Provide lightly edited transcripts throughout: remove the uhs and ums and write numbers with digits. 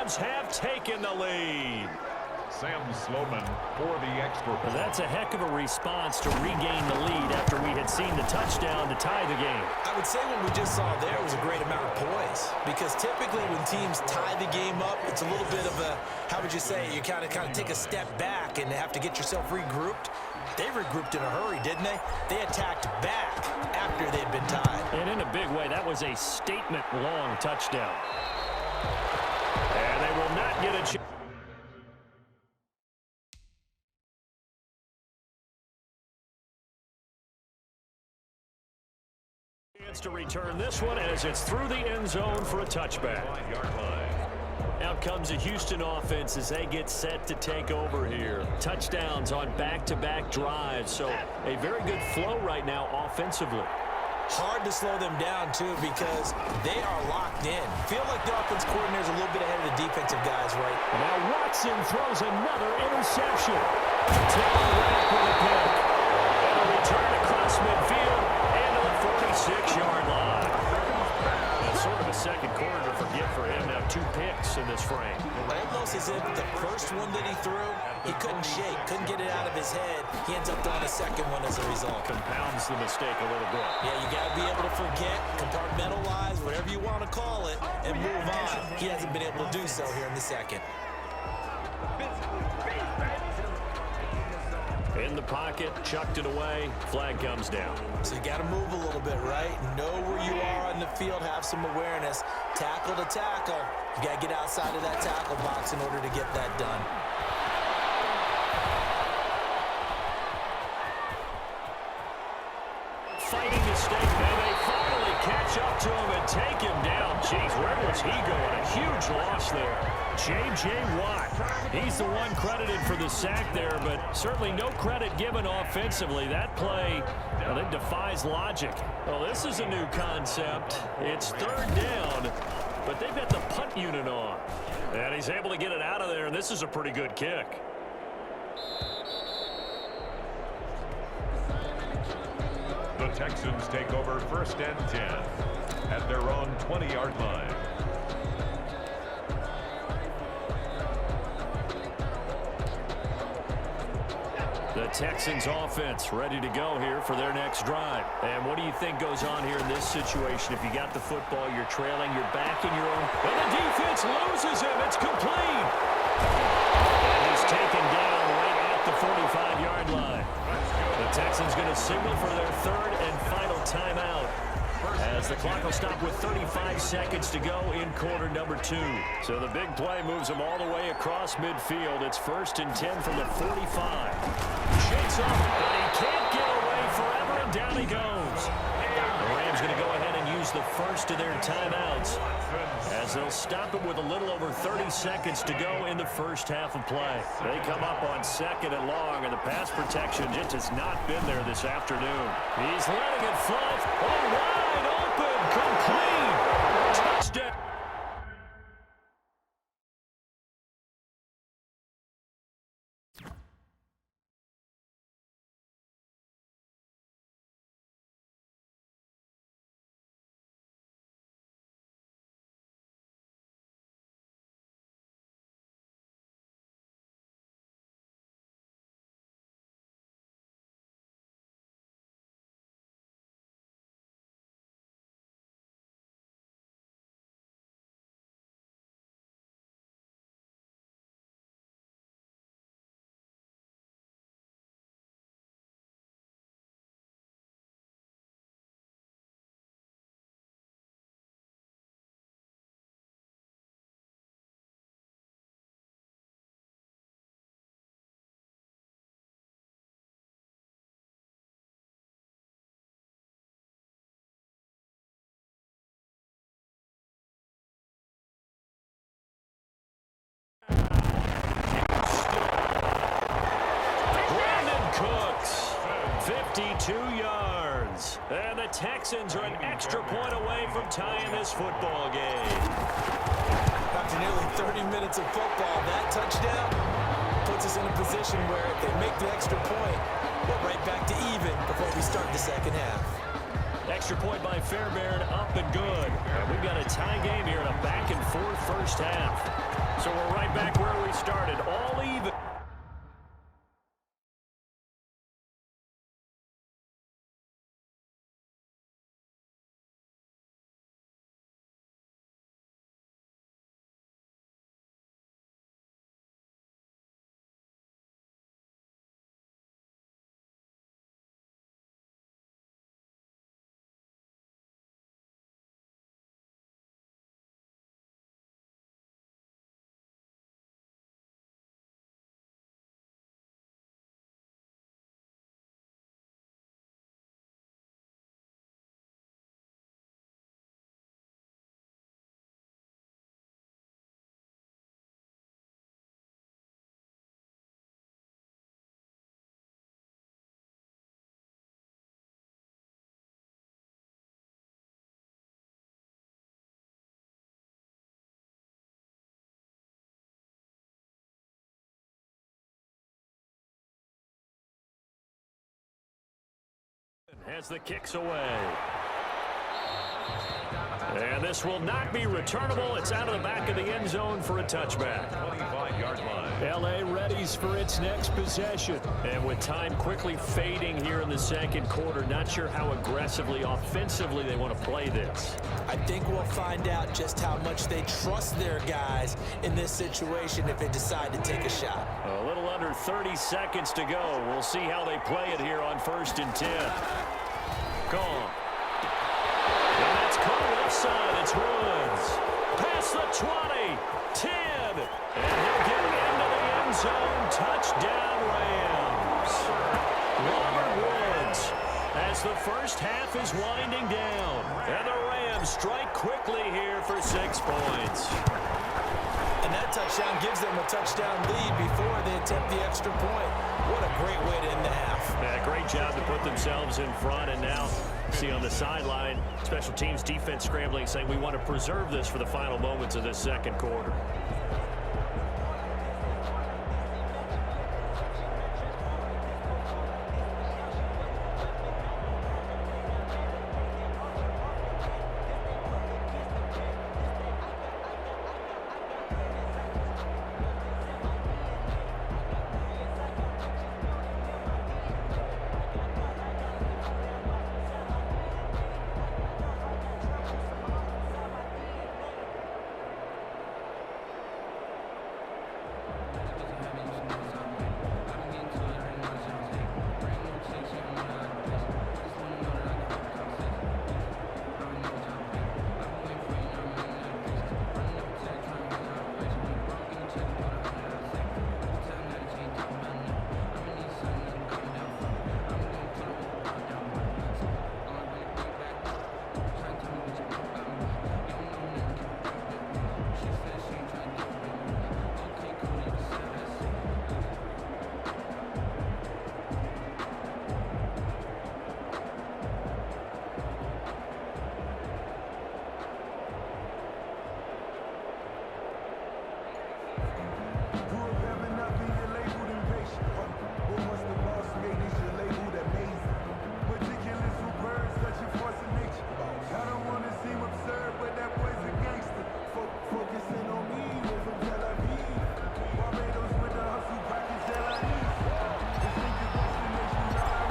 Rams have taken the lead. Sam Sloman for the extra point. That's a heck of a response to regain the lead after we had seen the touchdown to tie the game. I would say what we just saw there was a great amount of poise, because typically when teams tie the game up, it's a little bit of a, how would you say, you kind of take a step back and have to get yourself regrouped. They regrouped in a hurry, didn't they? They attacked back after they'd been tied. And in a big way, that was a statement-long touchdown. And they will not get a chance to return this one as it's through the end zone for a touchback. Out comes the Houston offense as they get set to take over here. Touchdowns on back-to-back drives, so a very good flow right now offensively. Hard to slow them down, too, because they are locked in. Feel like the offense coordinator is a little bit ahead of the defensive guys, right? Now Watson throws another interception. Taylor Rapp with a pick. And a return across midfield and to the 46-yard line. It's sort of a second quarter to forget for him. Now 2 picks in this frame. Almost as if the first one that he threw, he couldn't shake, couldn't get it out of his head. He ends up throwing a second one as a result. Compounds the mistake a little bit. Yeah, you got to be able to forget, compartmentalize, whatever you want to call it, and move on. He hasn't been able to do so here in the second. In the pocket, chucked it away, flag comes down. So you got to move a little bit, right? Know where you are on the field, have some awareness. Tackle to tackle. You got to get outside of that tackle box in order to get that done. Fighting to stay, and they finally catch up to him and take him down. Jeez, where was he going? A huge loss there. J.J. Watt, he's the one credited for the sack there, but certainly no credit given offensively. That play, well, it defies logic. Well, this is a new concept. It's third down, but they've got the punt unit on. And he's able to get it out of there, and this is a pretty good kick. The Texans take over 1st and 10 at their own 20-yard line. The Texans offense ready to go here for their next drive. And what do you think goes on here in this situation? If you got the football, you're trailing, you're back in your own. And the defense loses him. It's complete. And he's taken down right at the 45-yard line. The Texans going to signal for their 3rd and final timeout, as the clock will stop with 35 seconds to go in quarter number 2. So the big play moves them all the way across midfield. It's 1st and 10 from the 45. Shakes up, but he can't get away forever, and down he goes. The Rams going to go ahead and use the first of their timeouts, as they'll stop it with a little over 30 seconds to go in the first half of play. They come up on 2nd and long, and the pass protection just has not been there this afternoon. He's letting it fly. Oh, wide open, complete. Touchdown. Brandon Cooks, 52 yards. And the Texans are an extra point away from tying this football game. After nearly 30 minutes of football, that touchdown puts us in a position where if they make the extra point, we're right back to even before we start the second half. Extra point by Fairbairn, up and good. And we've got a tie game here in a back-and-forth first half. So we're right back where we started, all even. As the kicks away. And this will not be returnable. It's out of the back of the end zone for a touchback. 25-yard line. L.A. readies for its next possession. And with time quickly fading here in the second quarter, not sure how aggressively, offensively they want to play this. I think we'll find out just how much they trust their guys in this situation if they decide to take a shot. A little under 30 seconds to go. We'll see how they play it here on 1st and 10. Gone. And that's called offside. It's Woods. Past the 20, 10. And he'll get it into the end zone. Touchdown, Rams. Robert Woods as the first half is winding down. And the Rams strike quickly here for 6 points. And that touchdown gives them a touchdown lead before they attempt the extra point. What a great way to end the half. Yeah, great job to put themselves in front. And now, see on the sideline, special teams defense scrambling, saying we want to preserve this for the final moments of this second quarter.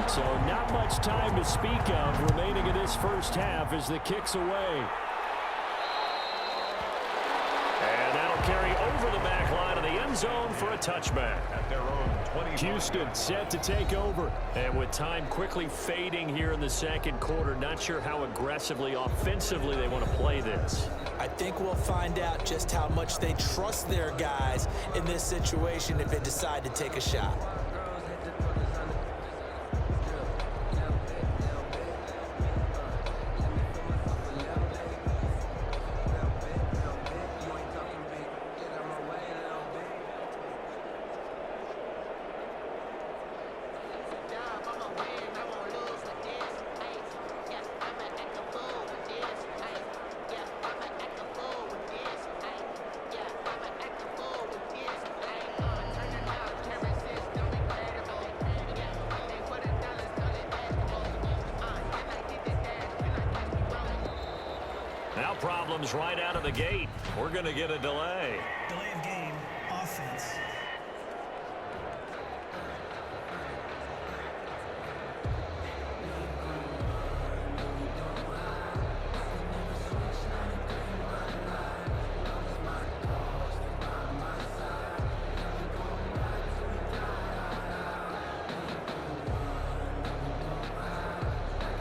So not much time to speak of remaining in this first half as the kick's away. And that'll carry over the back line of the end zone for a touchback. At their own 20. Houston set to take over. And with time quickly fading here in the second quarter, not sure how aggressively, offensively they want to play this. I think we'll find out just how much they trust their guys in this situation if they decide to take a shot. comes right out of the gate. We're going to get a delay. Delay of game, offense.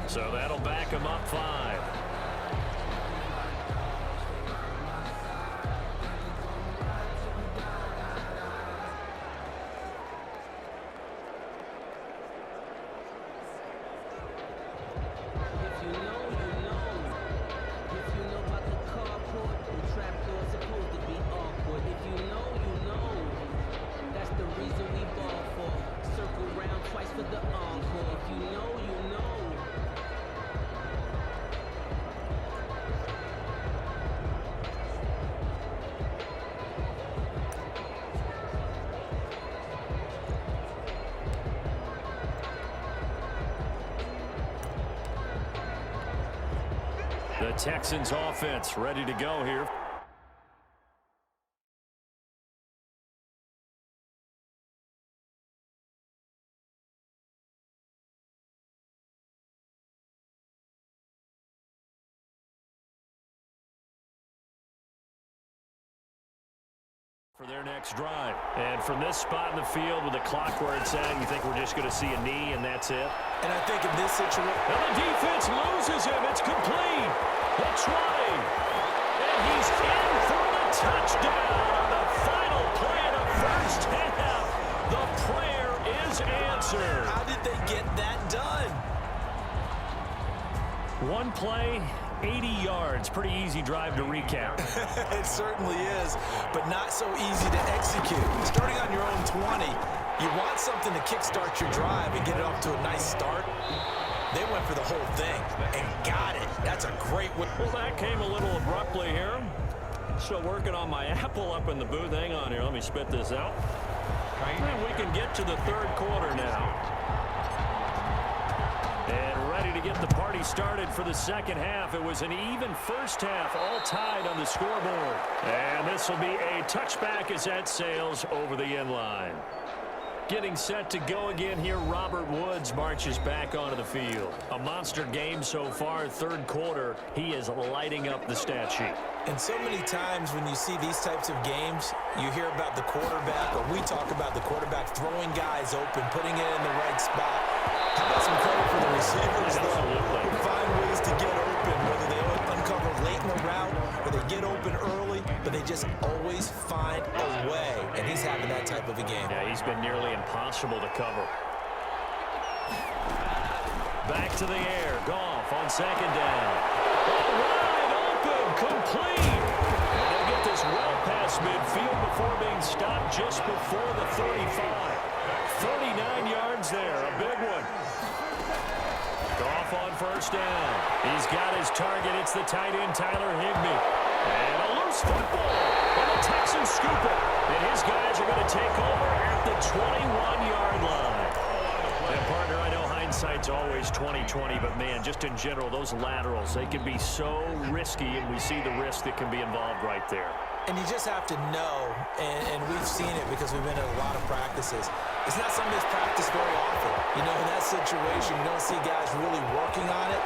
So that'll back him up 5. The Texans offense ready to go here. For their next drive. And from this spot in the field with the clock where it's at, you think we're just going to see a knee and that's it? And I think in this situation... And the defense loses him. It's complete. The 20. And he's in for the touchdown on the final play of the first half. The prayer is answered. How did they get that done? One play, 80 yards. Pretty easy drive to recap. It certainly is, but not so easy to execute. Starting on your own 20, you want something to kickstart your drive and get it off to a nice start. They went for the whole thing and got it. That's a great win. Well, that came a little abruptly here. Still working on my apple up in the booth. Hang on here. Let me spit this out. And we can get to the third quarter now. And ready to get the party started for the second half. It was an even first half, all tied on the scoreboard. And this will be a touchback as that sails over the end line. Getting set to go again here, Robert Woods marches back onto the field. A monster game so far, third quarter. He is lighting up the stat sheet. And so many times when you see these types of games, you hear about the quarterback, or we talk about the quarterback throwing guys open, putting it in the right spot. How about some credit for the receivers, though, who find ways to get open, whether they uncover late in the route or they get open early, but they just always find a way. And he's having that type of a game. Yeah, he's been nearly impossible to cover. Back to the air. Goff on second down. Wide open. Complete. And they'll get this well past midfield before being stopped just before the 35. 39 yards there. A big one. Goff on first down. He's got his target. It's the tight end, Tyler Higbee. And a loose football. And the Texans scoop it. And his guys are going to take over at the 21-yard line. And, partner, I know hindsight's always 20/20, but, man, just in general, those laterals, they can be so risky, and we see the risk that can be involved right there. And you just have to know, and we've seen it because we've been at a lot of practices. It's not something that's practiced very often. You know, in that situation, you don't see guys really working on it.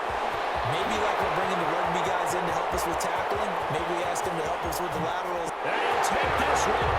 Maybe like we're bringing the rugby guys in to help us with tackling. Maybe we ask them to help us with the laterals. They'll take this one